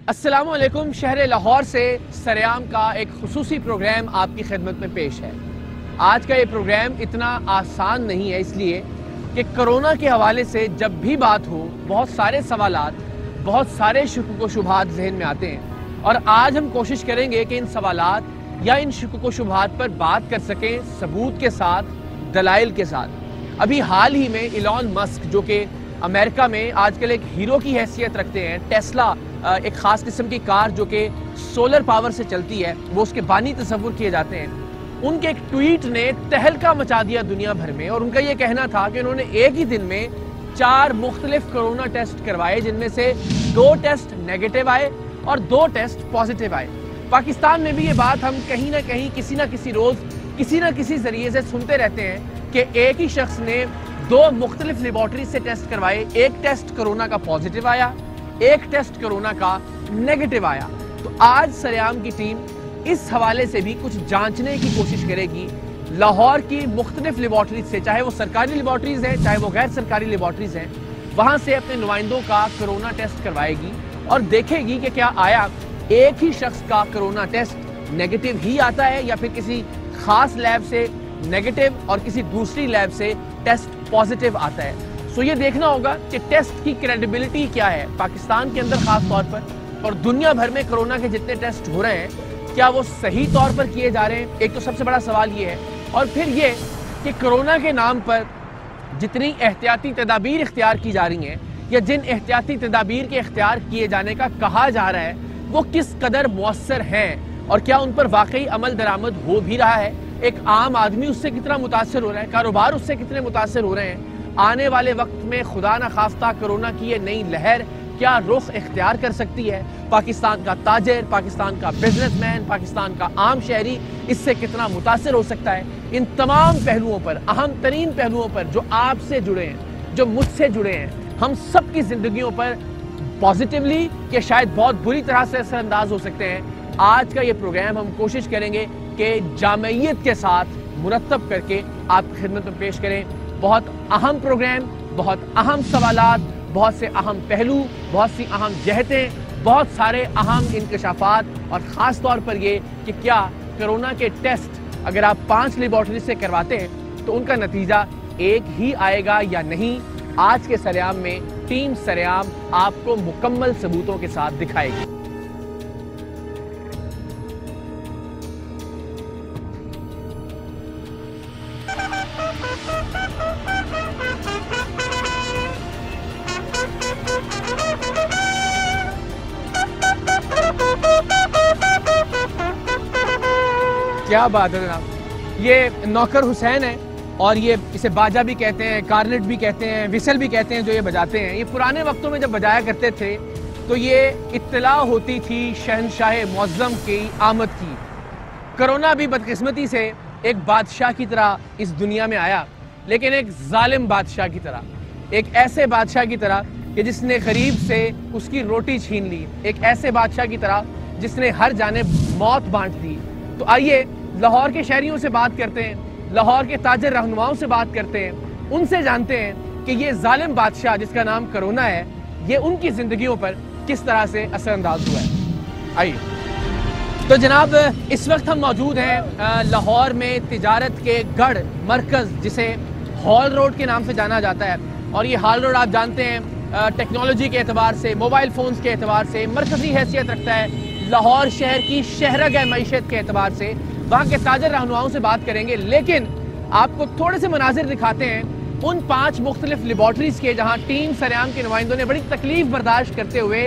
अस्सलामुअलैकुम। शहर लाहौर से सरेआम का एक खुसूसी प्रोग्राम आपकी खिदमत में पेश है। आज का ये प्रोग्राम इतना आसान नहीं है, इसलिए कि कोरोना के हवाले से जब भी बात हो बहुत सारे सवालात, बहुत सारे शुक्क व शुबहात जहन में आते हैं और आज हम कोशिश करेंगे कि इन सवालात या इन शुक्क व शुबहात पर बात कर सकें सबूत के साथ, दलाइल के साथ। अभी हाल ही में इलॉन मस्क, जो कि अमेरिका में आजकल एक हीरो की हैसियत रखते हैं, टेस्ला एक ख़ास किस्म की कार जो कि सोलर पावर से चलती है, वो उसके बानी तस्वुर किए जाते हैं। उनके एक ट्वीट ने तहलका मचा दिया दुनिया भर में और उनका ये कहना था कि उन्होंने एक ही दिन में 4 मुख्तलिफ कोरोना टेस्ट करवाए, जिनमें से 2 टेस्ट नेगेटिव आए और 2 टेस्ट पॉजिटिव आए। पाकिस्तान में भी ये बात हम कहीं ना कहीं किसी ना किसी रोज़ किसी ना किसी जरिए से सुनते रहते हैं कि एक ही शख्स ने 2 मुख्तलिफ लेबॉर्ट्री से टेस्ट करवाए, एक टेस्ट कोरोना का पॉजिटिव आया, एक टेस्ट कोरोना का नेगेटिव आया। तो आज सरेआम की टीम इस हवाले से भी कुछ जांचने की कोशिश करेगी। लाहौर की मुख्तलिफ लेबॉर्ट्रीज से, चाहे वो सरकारी लेबॉर्ट्रीज हैं चाहे वो गैर सरकारी लेबॉर्ट्रीज हैं, वहां से अपने नुमाइंदों का कोरोना टेस्ट करवाएगी और देखेगी कि क्या आया एक ही शख्स का कोरोना टेस्ट नेगेटिव ही आता है या फिर किसी खास लैब से नेगेटिव और किसी दूसरी लैब से टेस्ट पॉजिटिव आता है। सो ये देखना होगा कि टेस्ट की क्रेडिबिलिटी क्या है पाकिस्तान के अंदर खास तौर पर और दुनिया भर में कोरोना के जितने टेस्ट हो रहे हैं, क्या वो सही तौर पर किए जा रहे हैं। एक तो सबसे बड़ा सवाल ये है, और फिर ये कि कोरोना के नाम पर जितनी एहतियाती तदाबीर इख्तियार की जा रही हैं या जिन एहतियाती तदाबीर के इख्तियार किए जाने का कहा जा रहा है, वो किस कदर मुअस्सर हैं और क्या उन पर वाकई अमल दरामद हो भी रहा है। एक आम आदमी उससे कितना मुतासर हो रहा है, कारोबार उससे कितने मुतासर हो रहे हैं। आने वाले वक्त में खुदा न खास्ता कोरोना की ये नई लहर क्या रुख इख्तियार कर सकती है। पाकिस्तान का ताजिर, पाकिस्तान का बिजनेसमैन, पाकिस्तान का आम शहरी इससे कितना मुतासर हो सकता है। इन तमाम पहलुओं पर, अहम तरीन पहलुओं पर जो आपसे जुड़े हैं, जो मुझसे जुड़े हैं, हम सब की जिंदगियों पर पॉजिटिवली या शायद बहुत बुरी तरह से असरअंदाज हो सकते हैं। आज का ये प्रोग्राम हम कोशिश करेंगे कि जामयियत के साथ मुरतब करके आपकी खिदमत में पेश करें। बहुत अहम प्रोग्राम, बहुत अहम सवालात, बहुत से अहम पहलू, बहुत सी अहम जहतें, बहुत सारे अहम इंकशाफात और ख़ास तौर पर ये कि क्या कोरोना के टेस्ट अगर आप 5 लेबॉर्ट्री से करवाते हैं तो उनका नतीजा एक ही आएगा या नहीं। आज के सरेआम में टीम सरेआम आपको मुकम्मल सबूतों के साथ दिखाएगी। क्या बात है जनाब, ये नौकर हुसैन है और ये इसे बाजा भी कहते हैं, कार्नेट भी कहते हैं, विसल भी कहते हैं जो ये बजाते हैं। ये पुराने वक्तों में जब बजाया करते थे तो ये इत्तला होती थी शहनशाह मुअज़्ज़म की आमद की। कोरोना भी बदकिस्मती से एक बादशाह की तरह इस दुनिया में आया, लेकिन एक जालिम बादशाह की तरह, एक ऐसे बादशाह की तरह कि जिसने गरीब से उसकी रोटी छीन ली, एक ऐसे बादशाह की तरह जिसने हर जानिब मौत बांट दी। तो आइए लाहौर के शहरियों से बात करते हैं, लाहौर के ताजिर रहनुमाओं से बात करते हैं, उनसे जानते हैं कि ये जालिम बादशाह जिसका नाम कोरोना है, ये उनकी जिंदगियों पर किस तरह से असरअंदाज हुआ है। आइए। तो जनाब, इस वक्त हम मौजूद हैं लाहौर में तिजारत के गढ़ मरकज़, जिसे हॉल रोड के नाम से जाना जाता है। और ये हॉल रोड आप जानते हैं टेक्नोलॉजी के एतबार से, मोबाइल फ़ोन्स के एतबार से मरकज़ी हैसियत रखता है। लाहौर शहर की शहरग मईशत के एतबार से वहाँ के ताजिर रहनुमाओं से बात करेंगे, लेकिन आपको थोड़े से मनाजिर दिखाते हैं उन 5 मुख्तलिफ लेबॉर्ट्रीज़ के जहाँ टीम सरेआम के नुमाइंदों ने बड़ी तकलीफ बर्दाश्त करते हुए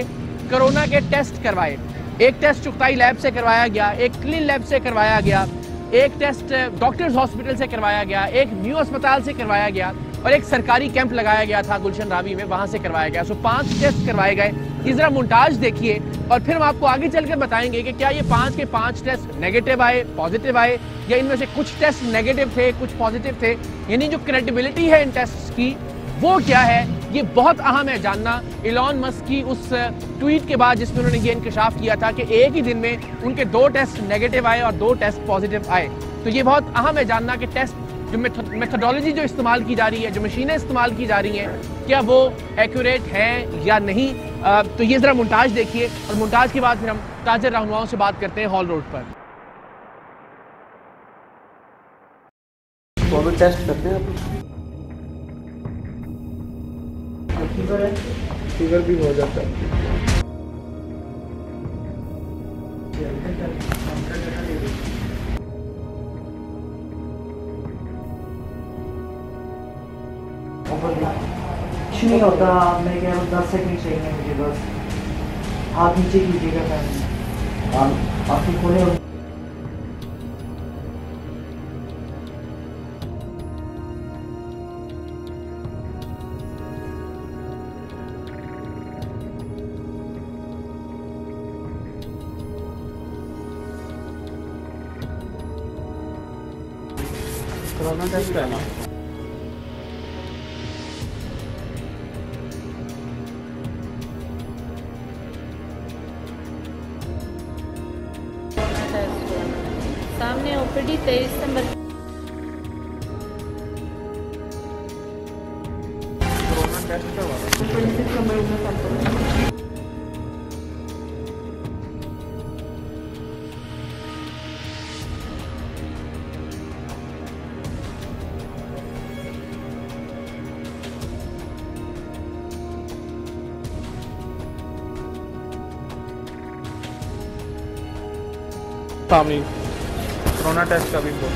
कोरोना के टेस्ट करवाए। एक टेस्ट चुगताई लैब से करवाया गया, एक क्लीन लैब से करवाया गया, एक टेस्ट डॉक्टर्स हॉस्पिटल से करवाया गया, एक न्यू अस्पताल से करवाया गया और एक सरकारी कैंप लगाया गया था गुलशन रावी में, वहाँ से करवाया गया। सो 5 टेस्ट करवाए गए। ये ज़रा मोन्टाज देखिए और फिर हम आपको आगे चलकर बताएंगे कि क्या ये 5 के 5 टेस्ट नेगेटिव आए, पॉजिटिव आए, या इनमें से कुछ टेस्ट नेगेटिव थे, कुछ पॉजिटिव थे। यानी जो क्रेडिबिलिटी है इन टेस्ट की वो क्या है, ये बहुत अहम है जानना। इलॉन मस्क की उस ट्वीट के बाद जिसमें उन्होंने ये इंकशाफ किया था कि एक ही दिन में उनके 2 टेस्ट नेगेटिव आए और 2 टेस्ट पॉजिटिव आए, तो ये बहुत अहम है जानना कि टेस्ट जो मेथोडोलॉजी जो इस्तेमाल की जा रही है, जो मशीनें इस्तेमाल की जा रही हैं, क्या वो एक्यूरेट हैं या नहीं। तो ये ज़रा मोन्टाज देखिए और मोन्टाज के बाद फिर हम ताजर रहनुमाओं से बात करते हैं हॉल रोड पर। कोविड टेस्ट करते हैं आप? फीवर है? फीवर भी हो जाता है। कुछ नहीं होता, मैं कह रहा हूँ 10 सेकंड चाहिए मुझे बस। हाथ नीचे कीजिएगा मैम, आँखें खोले। कोरोना टेस्ट करना। सामने ओपीडी 23 नंबर। कोरोना टेस्ट करवाना। 26 नंबर में सैंपल। कोरोना टेस्ट का भी बोल।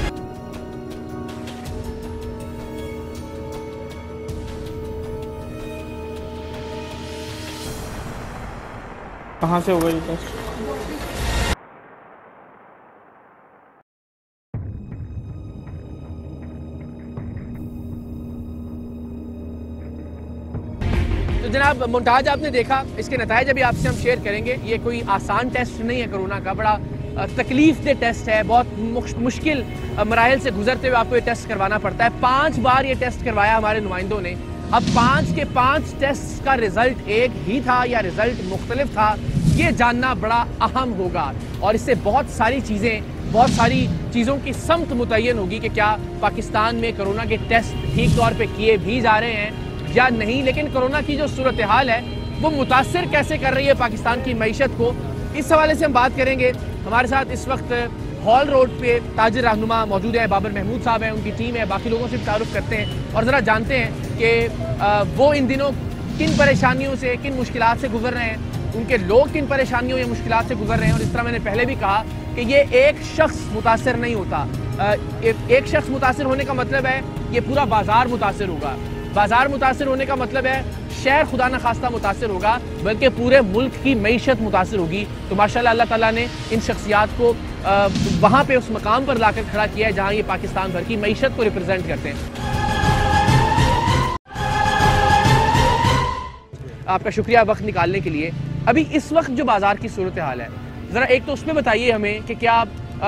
कहाँ से होगा ये टेस्ट? तो जनाब मोन्टाज आपने देखा, इसके नताइज अभी आपसे हम शेयर करेंगे। ये कोई आसान टेस्ट नहीं है कोरोना का, बड़ा तकलीफ दे टेस्ट है। बहुत मुश्किल मराहिल से गुजरते हुए आपको ये टेस्ट करवाना पड़ता है। 5 बार ये टेस्ट करवाया हमारे नुमाइंदों ने। अब 5 के 5 टेस्ट का रिजल्ट एक ही था या रिजल्ट मुख्तलिफ था, ये जानना बड़ा अहम होगा। और इससे बहुत सारी चीज़ों की समत मुतय्यन होगी कि क्या पाकिस्तान में कोरोना के टेस्ट ठीक तौर पर किए भी जा रहे हैं या नहीं। लेकिन कोरोना की जो सूरत हाल है वो मुतासिर कैसे कर रही है पाकिस्तान की मईशत को, इस हवाले से हम बात करेंगे। हमारे साथ इस वक्त हॉल रोड पे ताजिर रहनुमा मौजूद है, बाबर महमूद साहब हैं, उनकी टीम है। बाकी लोगों से भी तारुफ करते हैं और ज़रा जानते हैं कि वो इन दिनों किन परेशानियों से, किन मुश्किलात से गुजर रहे हैं, उनके लोग किन परेशानियों या मुश्किलात से गुजर रहे हैं। और इस तरह मैंने पहले भी कहा कि ये एक शख्स मुतासिर नहीं होता। एक शख्स मुतासिर होने का मतलब है ये पूरा बाजार मुतासिर होगा। बाजार मुतासिर होने का मतलब है शहर खुदा न खास्ता मुतासिर होगा, बल्कि पूरे मुल्क की मईशत मुतासिर होगी। तो माशाल्लाह अल्लाह ताला ने इन शख्सियात को वहाँ पे उस मकाम पर लाकर खड़ा किया है जहाँ ये पाकिस्तान भर की मईशत को रिप्रेजेंट करते हैं। आपका शुक्रिया वक्त निकालने के लिए। अभी इस वक्त जो बाजार की सूरत हाल है, ज़रा एक तो उसमें बताइए हमें कि क्या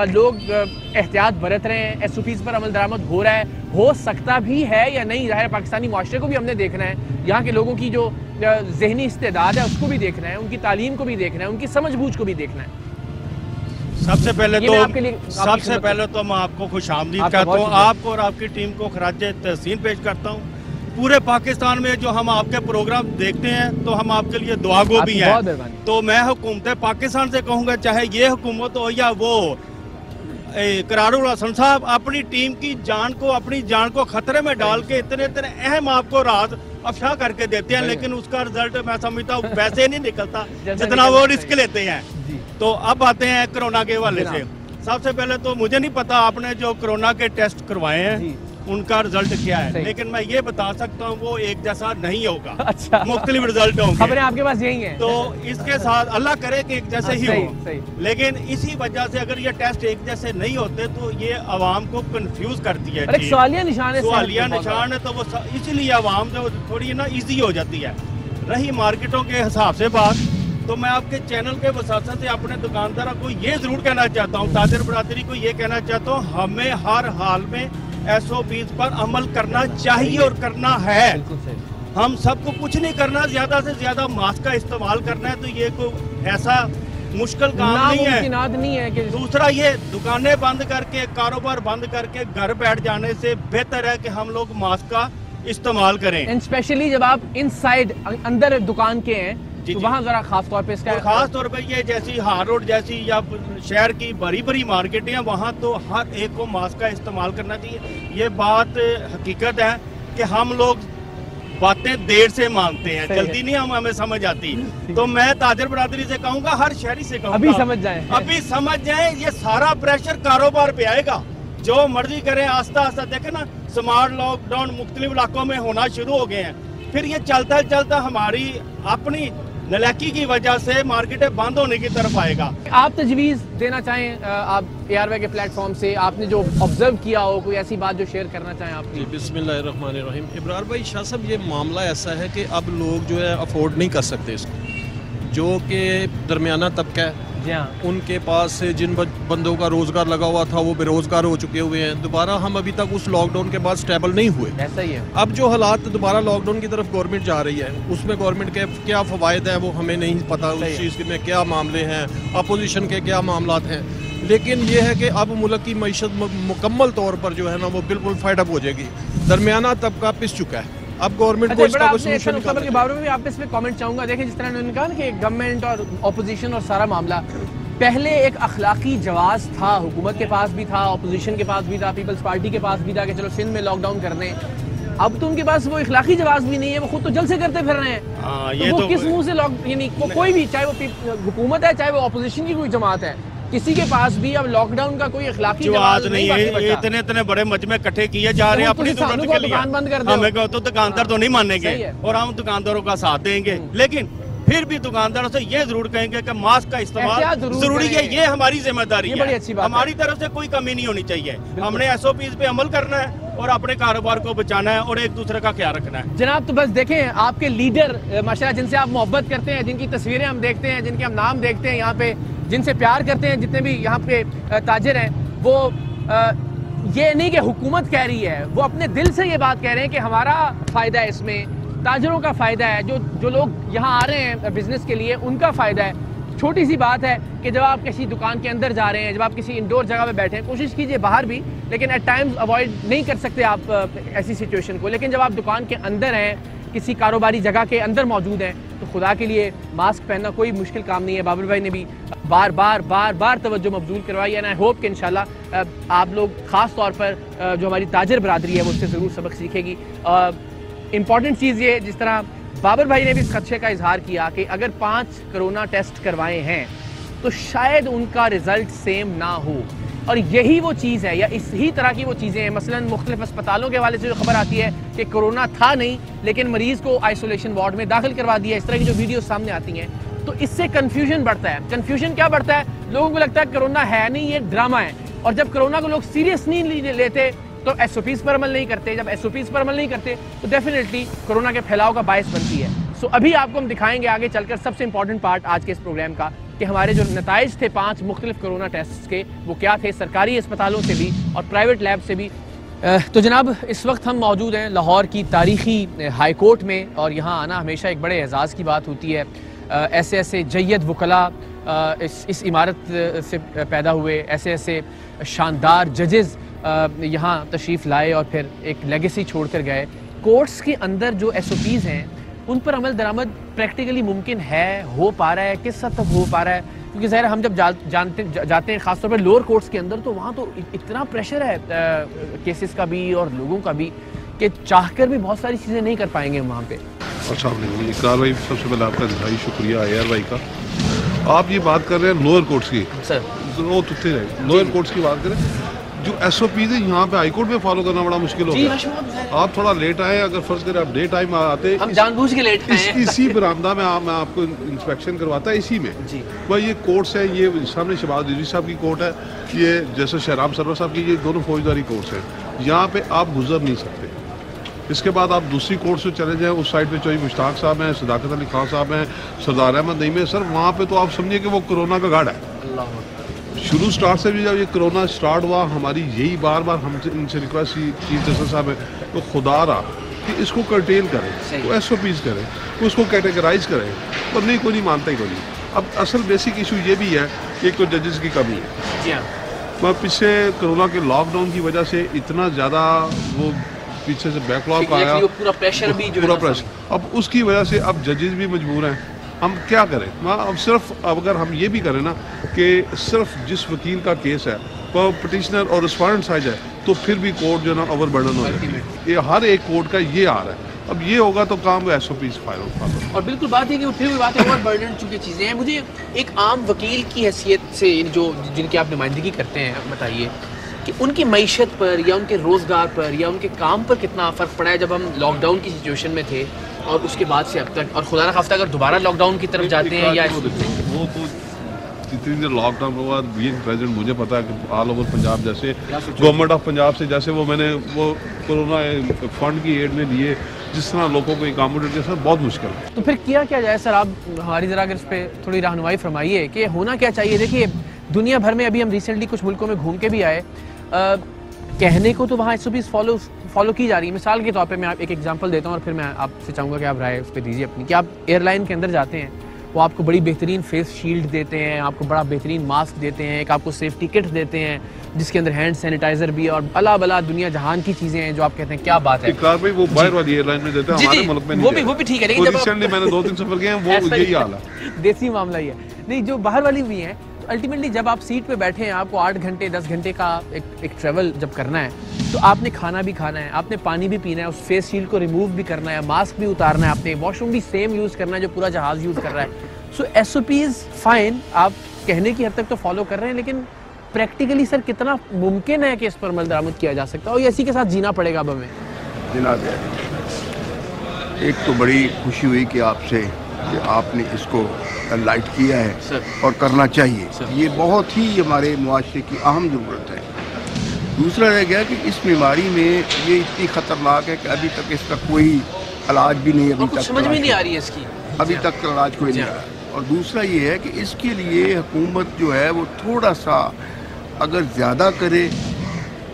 लोग एहतियात बरत रहे हैं, SOPs पर अमल दरामद हो रहा है, हो सकता भी है या नहीं। ज़ाहिर पाकिस्तानी माशरे को भी हमने देखना है, यहाँ के लोगों की जो जहनी इस्तेदाद है उसको भी देखना है, उनकी तालीम को भी देखना है, उनकी समझबूझ को भी देखना है। सबसे पहले तो मैं आपको खुशामदीद कहता हूँ, आपको और आपकी टीम को खराज तहसीन पेश करता हूँ। पूरे पाकिस्तान में जो हम आपके प्रोग्राम देखते हैं तो हम आपके लिए दुआगो भी हैं। तो मैं हुकूमत पाकिस्तान से कहूँगा, चाहे ये हुकूमत हो या वो करारुल हसन साहब, अपनी टीम की अपनी जान को खतरे में डाल के इतने अहम आपको राज अफशा करके देते हैं, लेकिन उसका रिजल्ट मैं समझता हूँ वैसे नहीं निकलता जितना वो रिस्क लेते हैं। तो अब आते हैं कोरोना के हवाले से। सबसे पहले तो मुझे नहीं पता आपने जो कोरोना के टेस्ट करवाए हैं उनका रिजल्ट क्या है, लेकिन मैं ये बता सकता हूँ वो एक जैसा नहीं होगा। अच्छा। मुख्तलिफ रिजल्ट होंगे। खबरें आपके पास यही हैं। तो इसके साथ अल्लाह करे कि एक जैसे ही हो, लेकिन इसी वजह से अगर ये टेस्ट एक जैसे नहीं होते तो ये आवाम को कंफ्यूज करती है। सवालिया निशान है तो वो इसलिए आवाम जो थोड़ी ना ईजी हो जाती है। रही मार्केटों के हिसाब से बात, तो मैं आपके चैनल के वसासत से अपने दुकानदारों को ये जरूर कहना चाहता हूँ, ताजिर बरादरी को ये कहना चाहता हूँ, हमें हर हाल में SOPs पर अमल करना चाहिए और करना है। हम सबको कुछ नहीं करना, ज्यादा से ज्यादा मास्क का इस्तेमाल करना है। तो ये कोई ऐसा मुश्किल काम नहीं है कि दूसरा ये दुकानें बंद करके कारोबार बंद करके घर बैठ जाने से बेहतर है कि हम लोग मास्क का इस्तेमाल करें। एंड स्पेशली जब आप इनसाइड अंदर दुकान के हैं तो वहाँ जरा खास तौर पे इसका खास तौर पे ये जैसी हार रोड जैसी या शहर की बड़ी बड़ी मार्केटें हैं वहाँ तो हर एक को मास्क का इस्तेमाल करना चाहिए। ये बात हकीकत है कि हम लोग बातें देर से मानते हैं, जल्दी नहीं हमें समझ आती। तो मैं ताजर बरादरी से कहूँगा, हर शहरी से कहूँगा अभी समझ जाए ये सारा प्रेशर कारोबार पे आएगा। जो मर्जी करें, आस्ता आस्ता देखे ना स्मार्ट लॉकडाउन मुख्तलिफ इलाकों में होना शुरू हो गए हैं। फिर ये चलता चलता हमारी अपनी नलायकी की वजह से मार्केटें बंद होने की तरफ आएगा। आप तजवीज़ देना चाहें आप ARY के प्लेटफॉर्म से, आपने जो ऑब्जर्व किया हो, कोई ऐसी बात जो शेयर करना चाहें आप? जी बिस्मिल्लाहिर्रहमानिर्रहीम। इब्रार भाई, शाह साहब, ये मामला ऐसा है कि अब लोग जो है अफोर्ड नहीं कर सकते इसको। जो कि दरमियाना तबका है, उनके पास जिन बंदों का रोज़गार लगा हुआ था वो बेरोज़गार हो चुके हुए हैं। दोबारा हम अभी तक उस लॉकडाउन के बाद स्टेबल नहीं हुए। ऐसा ही है। अब जो हालात दोबारा लॉकडाउन की तरफ गवर्नमेंट जा रही है, उसमें गवर्नमेंट के क्या फ़वायद हैं वो हमें नहीं पता, उस चीज़ में क्या मामले हैं, अपोजिशन के क्या मामलात हैं। लेकिन ये है कि अब मुल्क की मईशत मुकम्मल तौर पर जो है ना वो बिल्कुल फाइडअप हो जाएगी। दरमियाना तबका पिस चुका है। अब गवर्नमेंट को इसका सोल्यूशन के बारे में भी आप इस पे कमेंट चाहूंगा। देखिए, जिस तरह उन्होंने कहा कि गवर्नमेंट और ऑपोजिशन और सारा मामला, पहले एक अखलाकी जवाब था, हुकूमत के पास भी था, ऑपोजिशन के पास भी था, पीपल्स पार्टी के पास भी था कि चलो सिंध में लॉकडाउन कर दें। अब तो उनके पास वो अखलाकी जवाब भी नहीं है, वो खुद तो जल्द से करते फिर रहे हैं। ये वो किस मुंह से यानी कोई भी, चाहे वो हुकूमत है चाहे वो ऑपोजिशन की कोई जमात है, किसी के पास भी अब लॉकडाउन का कोई अखलाकी जवाब नहीं है। इतने बड़े मजमे इकट्ठे किए जा रहे हैं अपनी जरूरत के लिए। दुकान बंद कर दो, हमें तो दुकानदार तो नहीं मानेंगे और हम दुकानदारों का साथ देंगे, लेकिन फिर भी दुकानदारों से ये जरूर कहेंगे कि मास्क का इस्तेमाल जरूरी है। ये हमारी जिम्मेदारी है, हमारी तरफ से कोई कमी नहीं होनी चाहिए। हमने SOPs पे अमल करना है और अपने कारोबार को बचाना है और एक दूसरे का ख्याल रखना है। जनाब, तो बस देखें, आपके लीडर माशाल्लाह जिनसे आप मोहब्बत करते हैं, जिनकी तस्वीरें हम देखते हैं, जिनके हम नाम देखते हैं यहाँ पे, जिनसे प्यार करते हैं, जितने भी यहाँ पे ताजिर हैं, वो ये नहीं कि हुकूमत कह रही है, वो अपने दिल से ये बात कह रहे हैं कि हमारा फ़ायदा है, इसमें ताजरों का फ़ायदा है, जो लोग यहाँ आ रहे हैं बिज़नेस के लिए उनका फ़ायदा है। छोटी सी बात है कि जब आप किसी दुकान के अंदर जा रहे हैं, जब आप किसी इंडोर जगह पे बैठे हैं, कोशिश कीजिए बाहर भी, लेकिन एट टाइम्स अवॉइड नहीं कर सकते आप ऐसी सिचुएशन को। लेकिन जब आप दुकान के अंदर हैं, किसी कारोबारी जगह के अंदर मौजूद हैं, तो खुदा के लिए मास्क पहनना कोई मुश्किल काम नहीं है। बाबर भाई ने भी बार बार तवज्जो मबजूल करवाई है। आई होप कि इंशाल्लाह आप लोग ख़ास तौर पर जो हमारी ताजर बरादरी है वो उससे ज़रूर सबक सीखेगी। इम्पॉर्टेंट चीज़ ये, जिस तरह बाबर भाई ने भी इस खदशे का इजहार किया कि अगर 5 कोरोना टेस्ट करवाए हैं तो शायद उनका रिजल्ट सेम ना हो, और यही वो चीज़ है या इसी तरह की वो चीज़ें हैं। मसलन मुख्तलिफ अस्पतालों के हवाले से जो खबर आती है कि कोरोना था नहीं लेकिन मरीज़ को आइसोलेशन वार्ड में दाखिल करवा दिया, इस तरह की जो वीडियो सामने आती हैं, तो इससे कन्फ्यूजन बढ़ता है। कन्फ्यूजन क्या बढ़ता है? लोगों को लगता है कोरोना है नहीं, ये ड्रामा है। और जब कोरोना को लोग सीरियस नहीं लेते तो SOPs पर अमल नहीं करते। जब SOPs पर अमल नहीं करते तो डेफिनेटली कोरोना के फैलाव का बायस बनती है। सो अभी आपको हम दिखाएंगे आगे चलकर सबसे इंपॉर्टेंट पार्ट आज के इस प्रोग्राम का, कि हमारे जो नताइज थे 5 मुख्तलिफ कोरोना टेस्ट के, वो क्या थे, सरकारी अस्पतालों से भी और प्राइवेट लैब से भी। तो जनाब, इस वक्त हम मौजूद हैं लाहौर की तारीखी हाई कोर्ट में, और यहाँ आना हमेशा एक बड़े एजाज़ की बात होती है। ऐसे जय्यद वकला इस इमारत से पैदा हुए, ऐसे शानदार जजेस यहाँ तशरीफ़ लाए और फिर एक लेगेसी छोड़कर गए। कोर्ट्स के अंदर जो SOPs हैं उन पर अमल दरामद प्रैक्टिकली मुमकिन है, हो पा रहा है, किस हद तक हो पा रहा है? क्योंकि ज़ाहिर हम जब जाते हैं ख़ासतौर पर लोअर कोर्ट्स के अंदर, तो वहाँ तो इतना प्रेशर है केसेस का भी और लोगों का भी कि चाहकर भी बहुत सारी चीज़ें नहीं कर पाएंगे वहाँ पे। अच्छा, इकरार भाई, सबसे पहले आपका इंतहाई शुक्रिया ARY का। आप ये बात कर रहे हैं लोअर कोर्ट्स की, सर वो तुझे रहे लोअर कोर्ट्स की बात करें, जो SOPs है यहाँ पे हाई कोर्ट में फॉलो करना बड़ा मुश्किल हो गया। आप थोड़ा लेट आए, अगर फर्ज करें आप डे टाइम आते, हम जानबूझ के लेट आए, इसी बरामदा में मैं आपको इंस्पेक्शन करवाता है, इसी में जी। भाई ये कोर्ट्स है, ये सामने शहबाज रिजवी साहब की कोर्ट है, ये जैसे शहराम सरवर साहब की, ये दोनों फौजदारी कोर्ट्स हैं। यहाँ पे आप गुजर नहीं सकते। इसके बाद आप दूसरी कोर्ट से चले जाएं, उस साइड पे चौधरी मुश्ताक साहब हैं, सदाकत अली खान साहब हैं, सरदार अहमद नईम है, सर वहाँ पे तो आप समझिए कि वो कोरोना का गाढ़ है। शुरू स्टार्ट से भी जब ये कोरोना स्टार्ट हुआ, हमारी यही बार बार हमसे इनसे रिक्वेस्ट चीफ जस्टिस साहब है, तो खुदा रहा कि इसको कर्टेल करें, तो SOPs करें, उसको कैटेगराइज करें, पर नहीं, कोई नहीं मानता ही कोई नहीं। अब असल बेसिक इशू ये भी है कि एक तो जजेस की कमी है। जी हाँ, पीछे कोरोना के लॉकडाउन की वजह से इतना ज़्यादा वो पीछे से बैकलॉग आया, पूरा प्रेशर भी जो पूरा प्रेशर, अब उसकी वजह से अब जजेस भी मजबूर हैं। हम क्या करें? अब सिर्फ अगर हम ये भी करें ना कि सिर्फ जिस वकील का केस है वो पिटिशनर और रिस्पोंडेंट साइड है तो फिर भी कोर्ट जो है ना ओवरबर्डन हो जाती है। ये हर एक कोर्ट का ये हाल है। अब ये होगा तो काम SOPs फाइल। और बिल्कुल बात है कि फिर भी बात है ओवरबर्डन चूंकि चीज़ें हैं। मुझे एक आम वकील की हैसियत से जो जिनकी आप नुमाइंदगी करते हैं बताइए कि उनकी मईशत पर या उनके रोज़गार पर या उनके काम पर कितना फ़र्क पड़ा है जब हम लॉकडाउन की सिचुएशन में थे और उसके बाद से अब तक, और खुदा न खास्ता अगर दोबारा लॉकडाउन की तरफ जाते हैं या वो तो जितनी देर लॉकडाउन हुआ बीइंग प्रेसिडेंट मुझे पता है कि ऑल ओवर पंजाब जैसे गवर्नमेंट ऑफ पंजाब से जैसे वो मैंने वो कोरोना फंड की एड में लिए जिस तरह लोगों को अकोमोडेट किया, सर बहुत मुश्किल है। तो फिर किया क्या जाए सर? आप हमारी ज़रा अगर इस पर थोड़ी रहनुमाई फरमाइए कि होना क्या चाहिए। देखिए दुनिया भर में अभी हम रिसेंटली कुछ मुल्कों में घूम के भी आए, कहने को तो वहाँ SOPs फॉलो की जा रही है। मिसाल के तौर पे मैं आप एक एग्जांपल देता हूँ और फिर मैं आपसे चाहूँगा कि आप राय उस पर दीजिए अपनी। कि आप एयरलाइन के अंदर जाते हैं, वो आपको बड़ी बेहतरीन फेस शील्ड देते हैं, आपको बड़ा बेहतरीन मास्क देते हैं, एक आपको सेफ्टी किट देते हैं जिसके अंदर हैंड सैनिटाइजर भी और अला बला दुनिया जहान की चीज़ें हैं जो आप कहते हैं क्या बात है। इकरार भाई वो बाहर वाली एयरलाइन में देते हैं, हमारे मुल्क में नहीं। वो भी ठीक है, लेकिन जब रिसेंटली मैंने 2-3 सफर किए हैं वो यही हाल है। देसी मामला ही है। नहीं, जो बाहर वाली भी हैं अल्टीमेटली जब आप सीट पे बैठे हैं, आपको 8 घंटे 10 घंटे का एक ट्रैवल जब करना है तो आपने खाना भी खाना है, आपने पानी भी पीना है, उस फेस शील्ड को रिमूव भी करना है, मास्क भी उतारना है, आपने वॉशरूम भी सेम यूज़ करना है जो पूरा जहाज़ यूज़ कर रहा है। सो SOPs फाइन, आप कहने की हद तक तो फॉलो कर रहे हैं, लेकिन प्रैक्टिकली सर कितना मुमकिन है कि इस पर अमल दरामद किया जा सकता है और इसी के साथ जीना पड़ेगा अब हमें? जनाब एक तो बड़ी खुशी हुई कि आपसे कि आपने इसको लाइट किया है सर। और करना चाहिए सर। ये बहुत ही हमारे मुआशरे की अहम ज़रूरत है। दूसरा रह गया कि इस बीमारी में ये इतनी ख़तरनाक है कि अभी तक इसका कोई इलाज भी नहीं, अभी तक समझ में नहीं आ रही है इसकी, अभी तक इलाज कोई नहीं आया। और दूसरा ये है कि इसके लिए हुकूमत जो है वो थोड़ा सा अगर ज़्यादा करे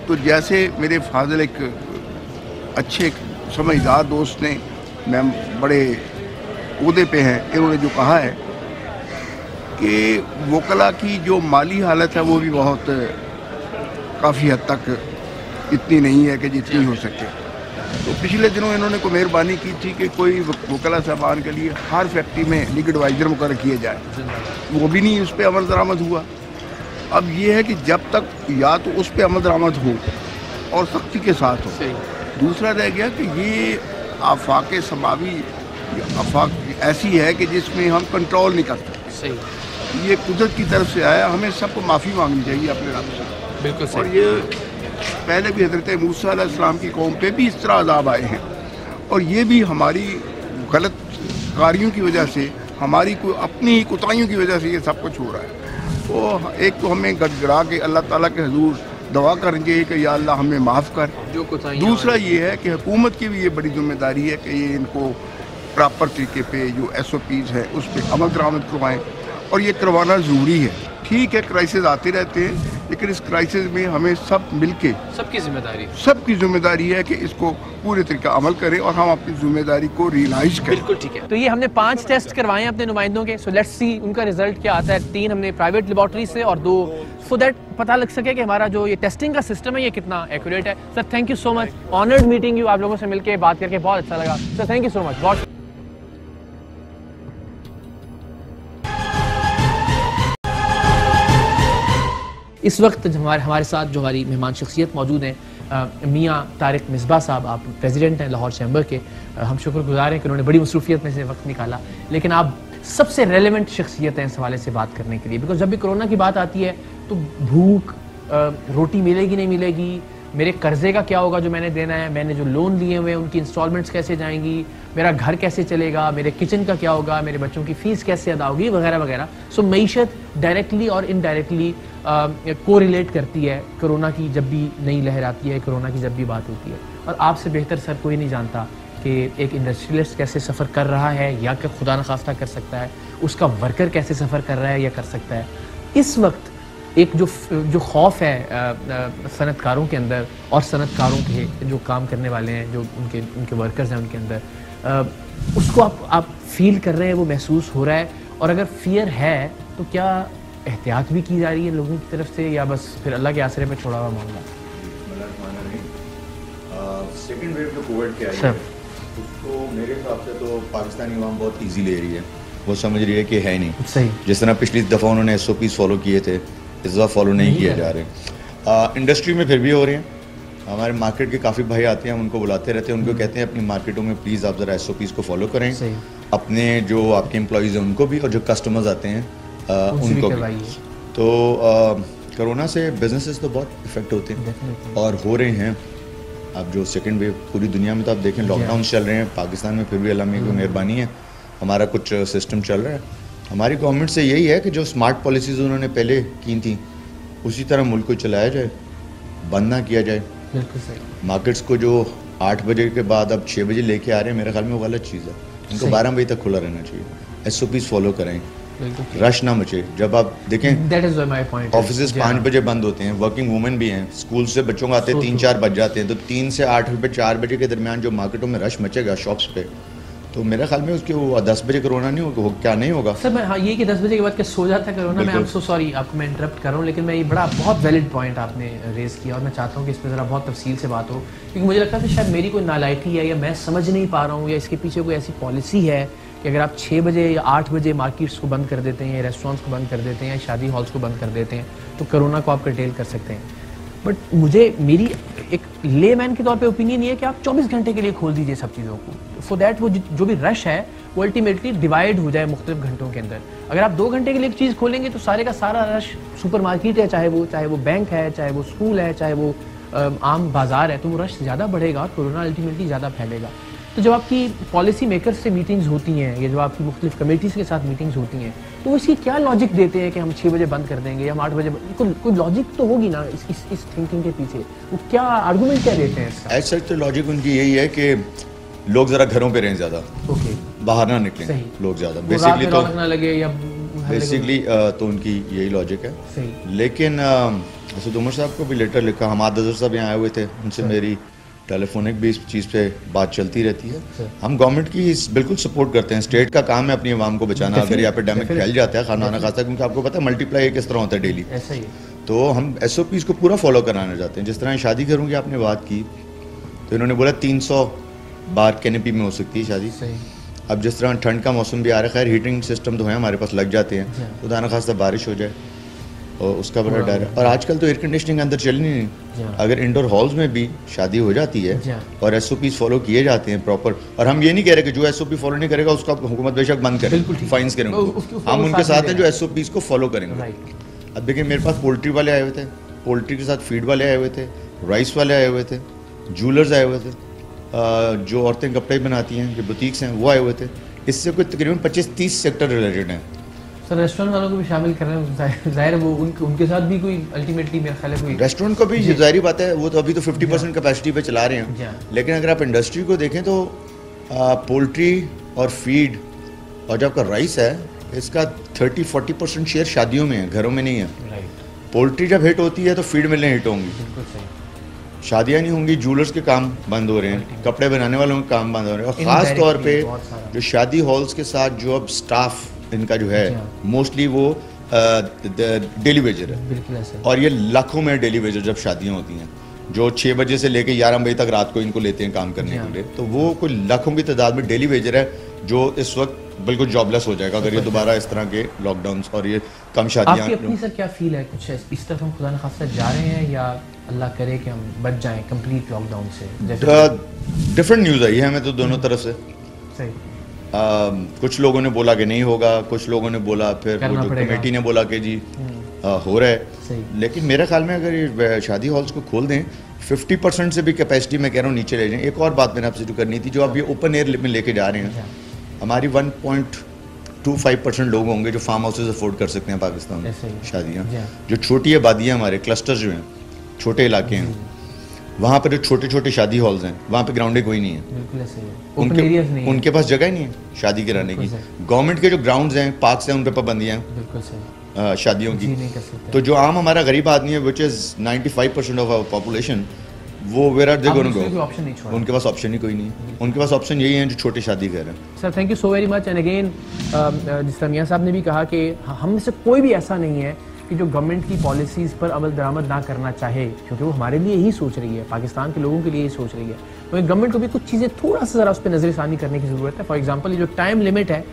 तो जैसे मेरे फादर एक अच्छे समझदार दोस्त ने, मैम बड़े ओहदे पे हैं, इन्होंने जो कहा है कि वकला की जो माली हालत है वो भी बहुत काफ़ी हद तक इतनी नहीं है कि जितनी हो सके। तो पिछले दिनों इन्होंने को मेहरबानी की थी कि कोई वकला साहबान के लिए हर फैक्ट्री में लीगल एडवाइज़र मुकर्रर किए जाए, वो भी नहीं उस पर अमल दरामद हुआ। अब ये है कि जब तक या तो उस पर अमल दरामद हो और सख्ती के साथ हो। दूसरा रह गया कि ये आफाक समावी आफाक ऐसी है कि जिसमें हम कंट्रोल नहीं कर सकते। सही। ये कुदरत की तरफ से आया, हमें सबको माफ़ी मांगनी चाहिए अपने रब से। बिल्कुल सही। और ये पहले भी हज़रत मूसा अलैहिस्सलाम की कौम पे भी इस तरह अज़ाब आए हैं और ये भी हमारी गलत कार्यों की वजह से, हमारी अपनी ही कोताहियों की वजह से ये सब कुछ हो रहा है। तो एक तो हमें गड़गड़ा के अल्लाह ताला के हुजूर दुआ करेंगे कि या अल्लाह हमें माफ़ कर। दूसरा ये है कि हुकूमत की भी ये बड़ी जिम्मेदारी है कि ये इनको प्रॉपर तरीके पे जो SOPs है उस पर अमल दरामद करवाएँ और ये करवाना ज़रूरी है। ठीक है, क्राइसिस आते रहते हैं, लेकिन इस क्राइसिस में हमें सब मिलके सबकी जिम्मेदारी है कि इसको पूरे तरीके अमल करें और हम अपनी जिम्मेदारी को रियलाइज करें। बिल्कुल ठीक है। तो ये हमने 5 टेस्ट करवाए हैं अपने नुमाइंदों के। सो लेट्स सी उनका रिजल्ट क्या आता है। 3 हमने प्राइवेट लेबॉर्ट्री से और 2 सो दैट पता लग सके कि हमारा जो ये टेस्टिंग का सिस्टम है ये कितना एक्यूरेट है। Sir thank you so much, honoured meeting you. आप लोगों से मिलकर बात करके बहुत अच्छा लगा sir, thank you so much. बहुत इस वक्त हमारे साथ जो हमारी मेहमान शख्सियत मौजूद हैं मियाँ तारिक मिसबा साहब, आप प्रेसिडेंट हैं लाहौर चैम्बर के। हम शुक्रगुजार हैं कि उन्होंने बड़ी मसरूफियत में से वक्त निकाला, लेकिन आप सबसे रेलेवेंट शख्सियत हैं इस हवाले से बात करने के लिए। बिकॉज जब भी कोरोना की बात आती है तो भूख, रोटी मिलेगी नहीं मिलेगी, मेरे कर्जे का क्या होगा जो मैंने देना है, मैंने जो लोन लिए हुए हैं उनकी इंस्टॉलमेंट्स कैसे जाएंगी, मेरा घर कैसे चलेगा, मेरे किचन का क्या होगा, मेरे बच्चों की फ़ीस कैसे अदा होगी, वगैरह वगैरह। सो मईशत डायरेक्टली और इनडायरेक्टली कोरिलेट करती है कोरोना की जब भी नई लहर आती है, कोरोना की जब भी बात होती है। और आपसे बेहतर सर कोई नहीं जानता कि एक इंडस्ट्रियलिस्ट कैसे सफ़र कर रहा है या कि खुदा न खास्ता कर सकता है, उसका वर्कर कैसे सफ़र कर रहा है या कर सकता है। इस वक्त एक जो खौफ है सनतकारों के अंदर और सनतकारों के जो काम करने वाले हैं, जो उनके वर्कर्स हैं उनके अंदर, उसको आप फील कर रहे हैं, वो महसूस हो रहा है। और अगर फियर है तो क्या एहतियात भी की जा रही है लोगों की तरफ से, या बस फिर अल्लाह के आसरे पे छोड़ा हुआ मामला? सेकेंड वेव जो कोविड के आई है उसको मेरे हिसाब से तो पाकिस्तानी अवाम बहुत ईजी ले रही है, वो समझ रही है कि है नहीं सही। जिस तरह पिछली दफ़ा उन्होंने SOPs फॉलो किए थे, इस दफ़ा फॉलो नहीं किए जा रहे। इंडस्ट्री में फिर भी हो रहे हैं, हमारे मार्केट के काफ़ी भाई आते हैं, हम उनको बुलाते रहते हैं, उनको कहते हैं अपनी मार्केटों में प्लीज़ आप ज़रा SOPs को फॉलो करें, अपने जो आपके एम्प्लॉयज़ हैं उनको भी, और जो कस्टमर्स आते हैं उनको भी। तो कोरोना से बिजनेसेस तो बहुत इफेक्ट होते हैं और हो रहे हैं। अब जो सेकेंड वेव पूरी दुनिया में तो आप देखें लॉकडाउन चल रहे हैं, पाकिस्तान में फिर भी अल्लाह की मेहरबानी है, हमारा कुछ सिस्टम चल रहा है। हमारी गवर्नमेंट से यही है कि जो स्मार्ट पॉलिसीज़ उन्होंने पहले की थी उसी तरह मुल्क को चलाया जाए, बंद ना किया जाए। बिल्कुल सही। मार्केट्स को जो 8 बजे के बाद अब 6 बजे लेके आ रहे हैं, मेरे ख्याल में वो गलत चीज़ है, उनको 12 बजे तक खुला रहना चाहिए। SOPs फॉलो करें, रश ना मचे। जब आप देखें ऑफिस 5 बजे बंद होते हैं, वर्किंग वुमेन भी हैं, स्कूल से बच्चों को आते 3-4 बज जाते हैं, तो 3 से 8 रुपये 4 बजे के दरमियान जो मार्केटों में रश मचेगा शॉप्स पे, तो मेरे ख्याल में उसके वो 10 बजे कोरोना नहीं होगा, क्या नहीं होगा सर। मैं हाँ ये कि 10 बजे के बाद क्या सो जाता है कोरोना? मैं आई एम सो सॉरी आपको मैं इंटरप्ट कर रहा हूँ, लेकिन मैं ये बहुत वैलिड पॉइंट आपने रेज़ किया और मैं चाहता हूँ कि इस पर ज़रा बहुत तफसील से बात हो, क्योंकि मुझे लगता है कि शायद मेरी कोई नालायकी है या मैं समझ नहीं पा रहा हूँ, या इसके पीछे कोई ऐसी पॉलिसी है कि अगर आप 6 बजे या 8 बजे मार्केट्स को बंद कर देते हैं, या रेस्टोरेंट्स को बंद कर देते हैं, या शादी हॉल्स को बंद कर देते हैं, तो कोरोना को आप कर्टेल कर सकते हैं। बट मेरी एक लेमैन के तौर पे ओपिनियन ये है कि आप 24 घंटे के लिए खोल दीजिए सब चीज़ों को, फॉर दैट वो जो भी रश है वो अल्टीमेटली डिवाइड हो जाए मुख्तलिफ घंटों के अंदर। अगर आप 2 घंटे के लिए एक चीज़ खोलेंगे तो सारे का सारा रश, सुपरमार्केट है चाहे वो बैंक है, चाहे वो स्कूल है, चाहे वो आम बाज़ार है, तो वो रश ज़्यादा बढ़ेगा और कोरोना अल्टीमेटली ज़्यादा फैलेगा। तो जब आपकी पॉलिसी मेकर्स से मीटिंग्स होती हैं या जब आपकी मुख्तलिफ कमेटीज़ के साथ मीटिंग्स होती हैं, तो वो इसकी क्या लॉजिक देते हैं कि हम 6 बजे बंद कर देंगे या हम 8 बजे? कोई लॉजिक तो होगी ना इस थिंकिंग के पीछे, वो क्या आर्गूमेंट क्या देते हैं इसका? एज सच तो लॉजिक उनकी यही है कि लोग ज़रा घरों पे रहें ज़्यादा, बाहर ना निकलें लोग ज़्यादा, बेसिकली तो ना लगे या बेसिकली तो उनकी यही लॉजिक है। लेकिन असद उमर साहब को भी लेटर लिखा, हमाद अजहर साहब यहाँ आए हुए थे, उनसे मेरी टेलीफोनिक भी इस चीज़ पे बात चलती रहती है। हम गवर्नमेंट की बिल्कुल सपोर्ट करते हैं, स्टेट का काम है अपनी आवाम को बचाना। अगर ये एपिडेमिक फैल जाता है खाना खासा, क्योंकि आपको पता है मल्टीप्लाई किस तरह होता है डेली, तो हम SOPs को पूरा फॉलो कराना चाहते हैं। जिस तरह शादी घरों की आपने बात की, तो इन्होंने बोला 300 बार कैनेपी में हो सकती है शादी। अब जिस तरह ठंड का मौसम भी आ रहा है, खैर हीटिंग सिस्टम तो है हमारे पास, लग जाते हैं, खुदा न खास्ता बारिश हो जाए और उसका बड़ा डर है। और आजकल तो एयर कंडीशनिंग अंदर चल नहीं, अगर इंडोर हॉल्स में भी शादी हो जाती है और SOPs फॉलो किए जाते हैं प्रॉपर, और हम ये नहीं कह रहे कि जो SOP फॉलो नहीं करेगा उसका हुकूमत बेशक बंद करे, फाइन्स करेंगे, हम उनके साथ हैं जो SOPs को फॉलो करेंगे। अब देखिए मेरे पास पोल्ट्री वाले आए हुए थे, पोल्ट्री के साथ फीड वाले आए हुए थे, राइस वाले आए हुए थे, जूलर्स आए हुए थे, जो औरतें कपड़े बनाती हैं, जो बुटीक्स हैं वो आए हुए थे। इससे कोई तकरीबन 25-30 सेक्टर रिलेटेड हैं। सर रेस्टोरेंट वालों को भी शामिल कर रहे हैं, जाहिर वो उनके साथ भी कोई अल्टीमेटली मेरा ख्याल है कोई रेस्टोरेंट को भी जाहिर बात है, वो तो अभी तो 50% कैपेसिटी पे चला रहे हैं, लेकिन अगर आप इंडस्ट्री को देखें तो पोल्ट्री और फीड और जो आपका राइस है इसका 30-40% शेयर शादियों में है, घरों में नहीं है। पोल्ट्री जब हिट होती है तो फीड मिलने हिट होंगी, शादियाँ नहीं होंगी, जूलर्स के काम बंद हो रहे हैं, कपड़े बनाने वालों के काम बंद हो रहे हैं, और ख़ास तौर पे जो शादी हॉल्स के साथ जो अब स्टाफ इनका जो है मोस्टली वो डेली वेजर है, और ये लाखों में डेली वेजर जब शादियाँ होती हैं, जो 6 बजे से लेके 11 बजे तक रात को इनको लेते हैं काम करने के लिए, तो वो कोई लाखों की तादाद में डेली वेजर है जो इस वक्त बिल्कुल जॉबलेस हो जाएगा अगर ये दोबारा इस तरह के लॉकडाउन्स और ये कम शादियाँ। आपकी अपनी सर क्या फील है, कुछ इस तरफ हम खुदा न खास्ता जा रहे हैं या अल्लाह करे कि हम बच जाएं कंप्लीट लॉकडाउन से? डिफरेंट न्यूज़ आई है हमें तो दोनों तरफ से। सही। कुछ लोगों ने बोला कि नहीं होगा, कुछ लोगों ने बोला, फिर वो जो कमेटी ने बोला कि जी हो रहा है। लेकिन मेरे ख्याल में अगर ये शादी हॉल्स को खोल दें 50% से भी कैपेसिटी मैं कह रहा हूँ नीचे ले जाएं। एक और बात मैंने आपसे जो करनी थी, जो आप ये ओपन एयर में लेके जा रहे हैं, हमारी 1.25% लोग होंगे जो फार्म हाउसेज अफोर्ड कर सकते हैं पाकिस्तान में शादियाँ। जो छोटी आबादियाँ हमारे क्लस्टर्स जो हैं, छोटे इलाके हैं, वहाँ पर जो छोटे छोटे शादी हॉल्स हैं वहाँ पे ग्राउंडें कोई नहीं है, उनके पास जगह ही नहीं है शादी कराने की। गवर्नमेंट के जो ग्राउंड्स हैं, पार्क्स हैं, उन पर पाबंदियाँ हैं शादियों की। तो जो आम हमारा गरीब आदमी है, which is 95% of our population, वो where are they going to go, option नहीं छोड़ा, उनके पास ऑप्शन ही कोई नहीं है। उनके पास ऑप्शन यही है जो छोटी शादी कर रहे हैं। Sir thank you so very much. And again जिस तरह मियां साहब ने भी कहा कि हम में से कोई भी ऐसा नहीं है कि जो गवर्नमेंट की पॉलिसीज़ पर अमल दरामद ना करना चाहे, क्योंकि वो हमारे लिए यही सोच रही है, पाकिस्तान के लोगों के लिए यही सोच रही है। तो गवर्नमेंट को भी कुछ चीज़ें थोड़ा सा ज़रा उस पर नज़रसानी करने की ज़रूरत है। फॉर एग्जांपल ये जो टाइम लिमिट है,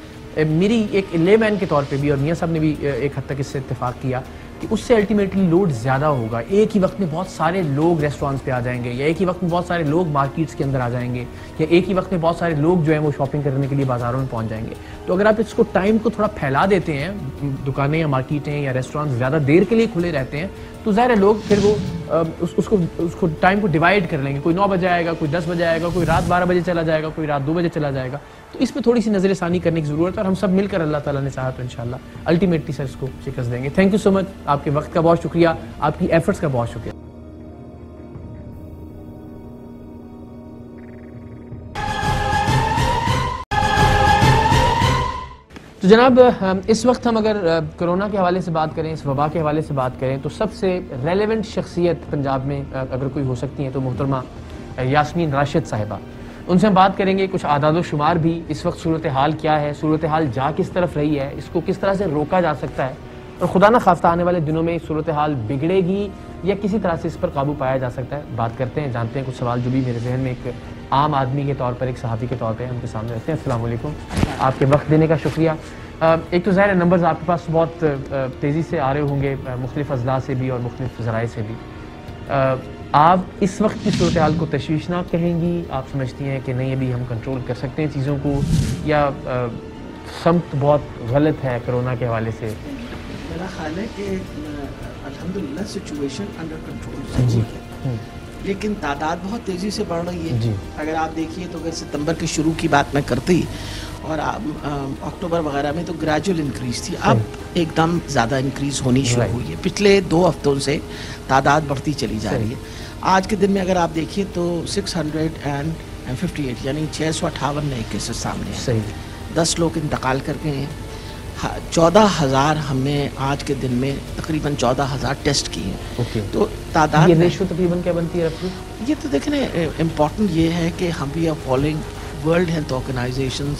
मेरी एक लेमैन के तौर पे भी, और मियां साहब ने भी एक हद तक इससे इत्तेफाक किया कि उससे अल्टीमेटली लोड ज़्यादा होगा। एक ही वक्त में बहुत सारे लोग रेस्टोरेंट्स पे आ जाएंगे, या एक ही वक्त में बहुत सारे लोग मार्केट्स के अंदर आ जाएंगे, या एक ही वक्त में बहुत सारे लोग जो हैं वो शॉपिंग करने के लिए बाज़ारों में पहुंच जाएंगे। तो अगर आप इसको टाइम को थोड़ा फैला देते हैं, दुकानें या मार्केटें या रेस्टोरेंट्स ज़्यादा देर के लिए खुले रहते हैं, तो ज़ाहिर है लोग फिर वो उसको टाइम को डिवाइड कर लेंगे। कोई 9 बजे आएगा, कोई 10 बजे आएगा, कोई रात 12 बजे चला जाएगा, कोई रात 2 बजे चला जाएगा। तो इस पर थोड़ी सी नज़रसानी करने की ज़रूरत है, और हम सब मिलकर अल्लाह ताला ने चाहा तो इंशाल्लाह अल्टीमेटली सर इसको शिकस्त देंगे। थैंक यू सो मच, आपके वक्त का बहुत शुक्रिया, आपकी एफर्ट्स का बहुत शुक्रिया। तो जनाब इस वक्त हम अगर कोरोना के हवाले से बात करें, इस वबा के हवाले से बात करें, तो सबसे रेलेवेंट शख्सियत पंजाब में अगर कोई हो सकती हैं तो मोहतरमा यास्मीन राशिद साहिबा। उनसे हम बात करेंगे कुछ आदाद शुमार भी, इस वक्त सूरत हाल क्या है, सूरत हाल जा किस तरफ रही है, इसको किस तरह से रोका जा सकता है, और खुदा न खास्ता आने वाले दिनों में सूरत हाल बिगड़ेगी या किसी तरह से इस पर काबू पाया जा सकता है। बात करते हैं, जानते हैं कुछ सवाल जो भी मेरे जहन में एक आम आदमी के तौर पर, एक सहाफ़ी के तौर पर उनके सामने रखते हैं। अस्सलाम वालेकुम, आपके वक्त देने का शुक्रिया। एक तो ज़ाहिर नंबर्स आपके पास बहुत तेज़ी से आ रहे होंगे, मुख्तलिफ़ अज़ला से भी और मुख्तलिफ़ ज़राए से भी। आप इस वक्त की सूरत हाल को तशवीशनाक कहेंगी? आप समझती हैं कि नहीं अभी हम कंट्रोल कर सकते हैं चीज़ों को, या समत बहुत गलत है कोरोना के हवाले से? मेरा ख्याल है कि अल्हम्दुलिल्लाह सिचुएशन अंडर कंट्रोल जी है, लेकिन तादाद बहुत तेज़ी से बढ़ रही है जी। अगर आप देखिए तो अगर सितंबर के शुरू की बात मैं करती और अक्टूबर वगैरह में तो ग्रेजुअल इंक्रीज थी, अब एकदम ज़्यादा इंक्रीज होनी शुरू हुई है। पिछले 2 हफ्तों से तादाद बढ़ती चली जा रही है। आज के दिन में अगर आप देखिए तो 658 यानी 658 नए केसेस सामने हैं। 10 लोग इंतकाल कर गए हैं। 14,000 हमने आज के दिन में तकरीबन 14,000 टेस्ट किए हैं। तो तादाद ये रेशो तकरीबन क्या बनती है? ये तो देखें इम्पॉर्टेंट ये है कि हम भी are following world health organization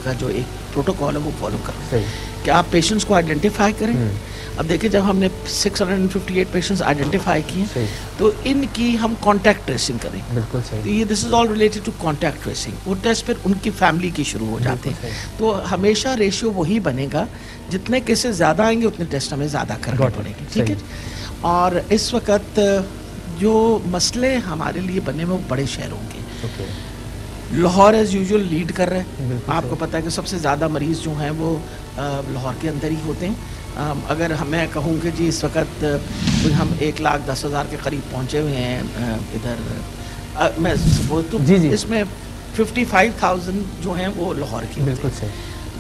का जो एक प्रोटोकॉल है वो फॉलो करें कि आप पेशेंट्स को आइडेंटिफाई करें। अब देखिए जब हमने 658 पेशेंट्स आइडेंटिफाई किए तो इनकी हम कॉन्टैक्ट ट्रेसिंग करें। बिल्कुल सही। तो ये this is all related to contact tracing. वो टेस्ट फिर उनकी फैमिली के शुरू हो जाते हैं। तो हमेशा रेशियो वही बनेगा, जितने केसेस ज़्यादा आएंगे उतने टेस्ट हमें ज़्यादा करने पड़ेंगे। ठीक है। और इस वक्त जो मसले हमारे लिए बने हुए बड़े शहरों के, लाहौर एज यूजुअल लीड कर रहे हैं। आपको पता है कि सबसे ज़्यादा मरीज़ जो हैं वो लाहौर के अंदर ही होते हैं। अगर मैं कहूँ कि जी इस वक्त हम 1,10,000 के करीब पहुँचे हुए हैं इधर, मैं सपोज तो इसमें 55,000 जो हैं वो लाहौर की। बिल्कुल सही।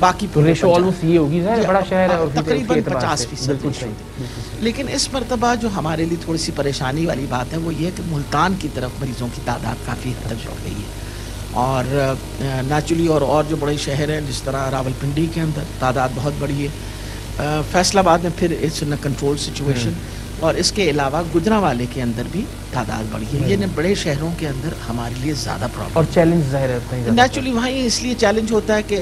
बाकी तो रेशो ऑलमोस्ट ये होगी, बड़ा शहर है और तकरीबन 50%। लेकिन इस मरतबा जो हमारे लिए थोड़ी सी परेशानी वाली बात है वो ये कि मुल्तान की तरफ मरीजों की तादाद काफ़ी हद तक बढ़ गई है। और नेचुरली और जो बड़े शहर हैं जिस तरह रावलपिंडी के अंदर तादाद बहुत बड़ी है। फैसलाबाद में फिर इट्स इन कंट्रोल सिचुएशन, और इसके अलावा गुजरांवाले के अंदर भी तादाद बढ़ी है। ये बड़े शहरों के अंदर हमारे लिए ज़्यादा प्रॉब्लम और चैलेंज ज़ाहिर है नेचुरली वहीं इसलिए चैलेंज होता है कि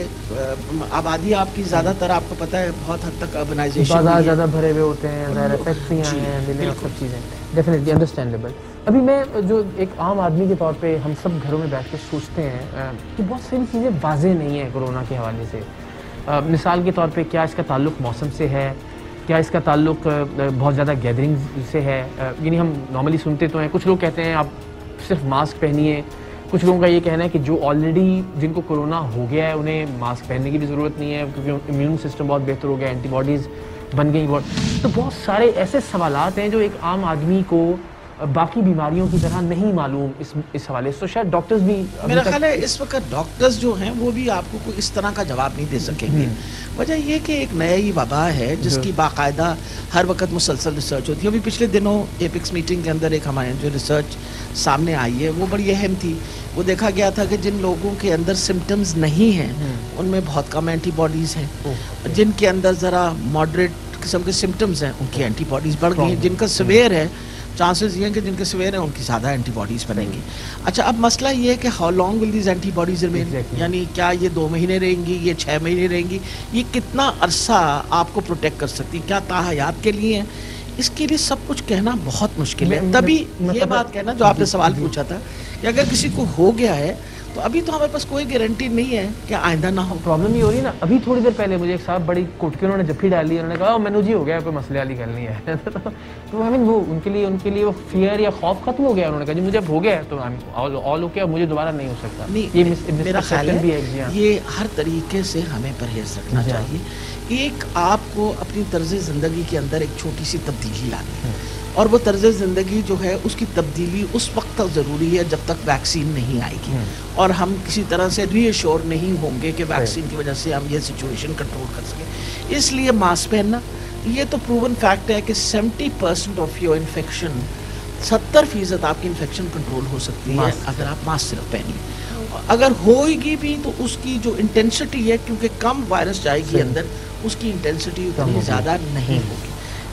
आबादी आपकी ज़्यादातर आपको पता है बहुत हद तक अर्बनाइजेशन ज़्यादा भरे हुए होते हैं, ज़ाहिर है फैक्ट्रियाँ हैं, मिलें, सब चीज़ें डेफिनेटली अंडरस्टैंडेबल। अभी मैं जो एक आम आदमी के तौर पे हम सब घरों में बैठ के सोचते हैं कि बहुत सारी चीज़ें वाज़ेह नहीं हैं कोरोना के हवाले से। मिसाल के तौर पे क्या इसका ताल्लुक़ मौसम से है, क्या इसका ताल्लुक़ बहुत ज़्यादा गैदरिंग से है? यानी हम नॉर्मली सुनते तो हैं, कुछ लोग कहते हैं आप सिर्फ मास्क पहनिए, कुछ लोगों का ये कहना है कि जो ऑलरेडी जिनको कोरोना हो गया है उन्हें मास्क पहनने की भी ज़रूरत नहीं है क्योंकि इम्यून सिस्टम बहुत बेहतर हो गया, एंटीबॉडीज़ बन गई बहुत। तो बहुत सारे ऐसे सवालात हैं जो एक आम आदमी को बाकी बीमारियों की तरह नहीं मालूम इस हवाले से। तो शायद डॉक्टर्स भी, मेरा ख्याल है इस वक्त डॉक्टर्स जो हैं वो भी आपको कोई इस तरह का जवाब नहीं दे सकेंगे। वजह ये कि एक नया ही वबा है जिसकी बाकायदा हर वक्त मुसलसल रिसर्च होती है। अभी पिछले दिनों एपिक्स मीटिंग के अंदर एक हमारे जो रिसर्च सामने आई है वो बड़ी अहम थी। वो देखा गया था कि जिन लोगों के अंदर सिम्टम्स नहीं हैं उनमें बहुत कम एंटीबॉडीज़ हैं, जिनके अंदर ज़रा मॉडरेट किस्म के सिम्टम्स हैं उनकी एंटीबॉडीज़ बढ़ गई हैं, जिनका सवेयर है चांसेस ये हैं कि जिनके सिवियर हैं उनकी ज़्यादा एंटीबॉडीज़ बनेंगी। अच्छा, अब मसला ये है कि how long will these antibodies remain, यानी क्या ये 2 महीने रहेंगी, ये 6 महीने रहेंगी, ये कितना अरसा आपको प्रोटेक्ट कर सकती है, क्या ताहयात के लिए है, इसके लिए सब कुछ कहना बहुत मुश्किल है। तभी ये बात कहना जो आपने सवाल पूछा था कि अगर किसी को हो गया है तो अभी तो हमारे पास कोई गारंटी नहीं है कि आइंदा ना हो। प्रॉब्लम ये हो रही है ना, अभी थोड़ी देर पहले मुझे एक साहब बड़ी कुट के उन्होंने जफ्फी डाली, उन्होंने कहा मैनू जी हो गया, कोई मसले वाली गल नहीं है। तो आई मीन वो उनके लिए वो फियर या खौफ खत्म हो गया। उन्होंने कहा जी मुझे हो गया है तो ऑल ओके, मुझे दोबारा नहीं हो सकता। नहीं, ये मेरा ख्याल है ये हर तरीके से हमें परहेज रखना चाहिए। एक आपको अपनी तर्ज ज़िंदगी के अंदर एक छोटी सी तब्दीली लानी है, और वो तर्ज ज़िंदगी जो है उसकी तब्दीली उस वक्त तक ज़रूरी है जब तक वैक्सीन नहीं आएगी, और हम किसी तरह से रीअश्योर नहीं होंगे कि वैक्सीन की वजह से हम ये सिचुएशन कंट्रोल कर सकें। इसलिए मास्क पहनना, ये तो प्रूवन फैक्ट है कि 70% ऑफ योर इन्फेक्शन, 70% आपकी इन्फेक्शन कंट्रोल हो सकती है अगर आप मास्क सिर्फ पहनिए। अगर होएगी भी तो उसकी जो इंटेंसिटी है, क्योंकि कम वायरस जाएगी अंदर, उसकी इंटेंसिटी उतनी ज़्यादा नहीं होगी।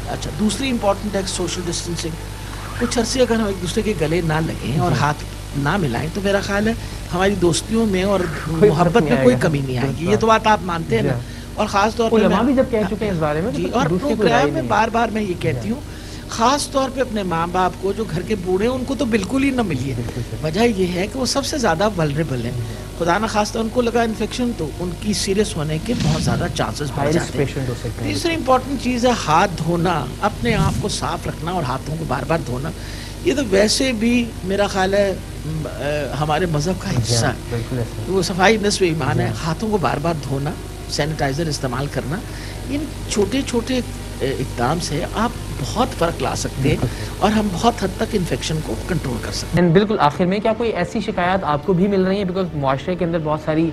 अच्छा, दूसरी इंपॉर्टेंट है सोशल डिस्टेंसिंग। कुछ अरसे अगर हम एक दूसरे के गले ना लगें और हाथ ना मिलाएं तो मेरा ख्याल है हमारी दोस्तियों में और मोहब्बत में कोई कमी नहीं आएगी। ये तो बात आप मानते हैं ना, और ख़ास तौर पर मैं भी जब कह चुके हैं इस बारे में जी, और प्रोग्राम में बार बार मैं ये कहती हूँ, ख़ास तौर पे अपने माँ बाप को, जो घर के बूढ़े हैं उनको तो बिल्कुल ही ना मिलिए। वजह ये है कि वो सबसे ज़्यादा वल्नरेबल हैं। खुदा ना खास्ता उनको लगा इन्फेक्शन तो उनकी सीरियस होने के बहुत ज़्यादा चांसेस बढ़ जाते हैं। तीसरी इंपॉर्टेंट चीज़ है हाथ धोना, अपने आप को साफ रखना और हाथों को बार बार धोना। ये तो वैसे भी मेरा ख्याल है हमारे मज़हब का हिस्सा है, वो सफाई निस्फ़ ईमान है। हाथों को बार बार धोना, सैनिटाइज़र इस्तेमाल करना, इन छोटे छोटे इक़दाम से आप बहुत फ़र्क ला सकते हैं और हम बहुत हद तक इन्फेक्शन को कंट्रोल कर सकते हैं। बिल्कुल, आखिर में क्या कोई ऐसी शिकायत आपको भी मिल रही है? बिकॉज मुआशरे के अंदर बहुत सारी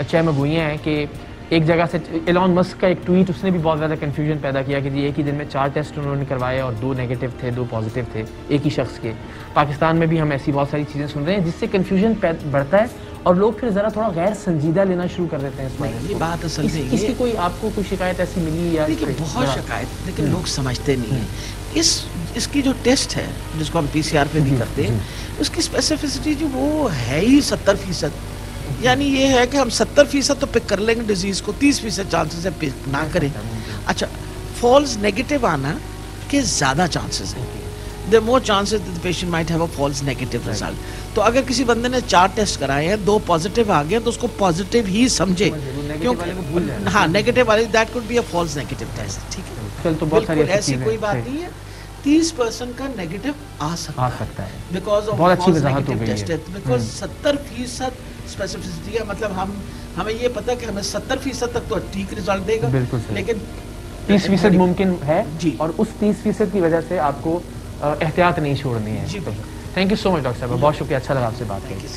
चहमगोइयाँ हैं कि एक जगह से एलॉन मस्क का एक ट्वीट, उसने भी बहुत ज़्यादा कन्फ्यूजन पैदा किया कि जी एक ही दिन में 4 टेस्ट उन्होंने करवाए और 2 नेगेटिव थे, 2 पॉजिटिव थे एक ही शख्स के। पाकिस्तान में भी हम ऐसी बहुत सारी चीज़ें सुन रहे हैं जिससे कन्फ्यूजन बढ़ता है और लोग फिर ज़रा थोड़ा गैर संजीदा लेना शुरू कर देते हैं इस बारे में। ये बात असल में इसकी कोई आपको कोई शिकायत ऐसी मिली या? देखिए बहुत शिकायत, लेकिन लोग समझते नहीं हैं। इसकी जो टेस्ट है जिसको हम PCR पे भी करते हैं, उसकी स्पेसिफिसिटी जो वो है ही 70%। यानी ये है कि हम 70% तो पिक कर लेंगे डिजीज़ को, 30% चांसेस है पिक ना करें। अच्छा, फॉल्स नेगेटिव आना के ज़्यादा चांसेस हैं। There are more chances that the patient might have a false negative result. तो अगर किसी बंदे ने 4 टेस्ट कराए हैं, 2 पॉजिटिव आ गए तो उसको पॉजिटिव ही समझे, क्योंकि हाँ नेगेटिव वाले that could be a false negative test. ठीक है, तो बहुत सारी ऐसी कोई बात नहीं है। 30% का नेगेटिव आ सकता है बिकॉज ऑफ बहुत अच्छी वजाहत हो गई है। बिकॉज 70% स्पेसिफिसिटी है, मतलब हमें ये पता है कि हमें 70% तक तो ठीक रिजल्ट देगा, लेकिन 30% मुमकिन है जी, और उस 30% की वजह से आपको एहतियात नहीं छोड़नी है। Thank you so much doctor साहब, बहुत शुक्रिया, अच्छा लगा आपसे बात करके।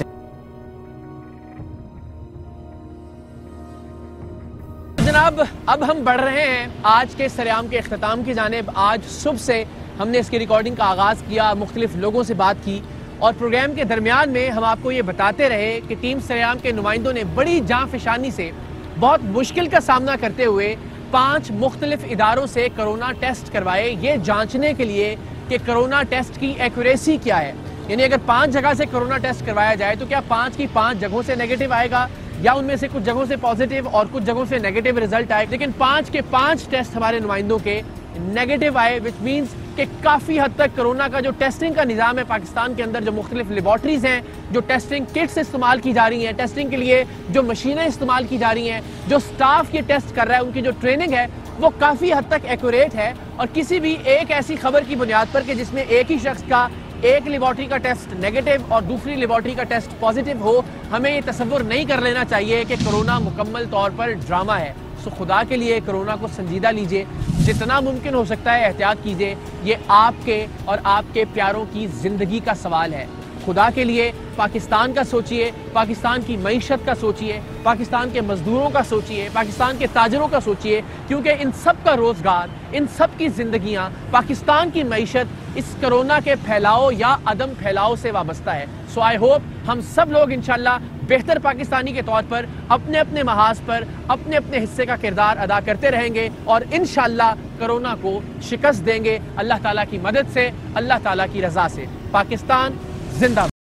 जनाब, अब हम बढ़ रहे हैं आज के सरेआम के इख्तिताम की जानिब। आज सुबह से हमने इसकी रिकॉर्डिंग का आगाज़ किया, मुख्तलिफ लोगों से बात की और प्रोग्राम के दरमियान में हम आपको ये बताते रहे कि टीम सरेआम के नुमाइंदों ने बड़ी जांफशानी से बहुत मुश्किल का सामना करते हुए 5 मुख्तलिफ इदारों से कोरोना टेस्ट करवाए, ये जांचने के लिए कि कोरोना टेस्ट की एक्यूरेसी क्या है। यानी अगर 5 जगह से कोरोना टेस्ट करवाया जाए तो क्या 5 की 5 जगहों से नेगेटिव आएगा या उनमें से कुछ जगहों से पॉजिटिव और कुछ जगहों से नेगेटिव रिजल्ट आए। लेकिन 5 के 5 टेस्ट हमारे नुमाइंदों के नेगेटिव आए, विच मीन्स कि काफ़ी हद तक कोरोना का जो टेस्टिंग का निज़ाम है पाकिस्तान के अंदर, जो मुख्तलिफ लेबॉर्ट्रीज़ हैं, जो टेस्टिंग किट्स इस्तेमाल की जा रही हैं, टेस्टिंग के लिए जो मशीनें इस्तेमाल की जा रही हैं, जो स्टाफ ये टेस्ट कर रहा है, उनकी जो ट्रेनिंग है वो काफ़ी हद तक एक्यूरेट है। और किसी भी एक ऐसी खबर की बुनियाद पर कि जिसमें एक ही शख्स का एक लेबॉर्ट्री का टेस्ट नेगेटिव और दूसरी लेबॉर्ट्री का टेस्ट पॉजिटिव हो, हमें ये तसव्वुर नहीं कर लेना चाहिए कि कोरोना मुकम्मल तौर पर ड्रामा है। सो खुदा के लिए कोरोना को संजीदा लीजिए, जितना मुमकिन हो सकता है एहतियात कीजिए। ये आपके और आपके प्यारों की ज़िंदगी का सवाल है। खुदा के लिए पाकिस्तान का सोचिए, पाकिस्तान की मईशत का सोचिए, पाकिस्तान के मजदूरों का सोचिए, पाकिस्तान के ताजरों का सोचिए, क्योंकि इन सब का रोज़गार, इन सब की ज़िंदगियाँ, पाकिस्तान की मईशत इस कोरोना के फैलाव या अदम फैलाव से वाबस्ता है। सो आई होप हम सब लोग इंशाल्लाह बेहतर पाकिस्तानी के तौर पर अपने अपने महाज पर अपने अपने हिस्से का किरदार अदा करते रहेंगे और इंशाल्लाह कोरोना को शिकस्त देंगे अल्लाह ताला की मदद से, अल्लाह ताला की रजा से। पाकिस्तान जिंदाबाद।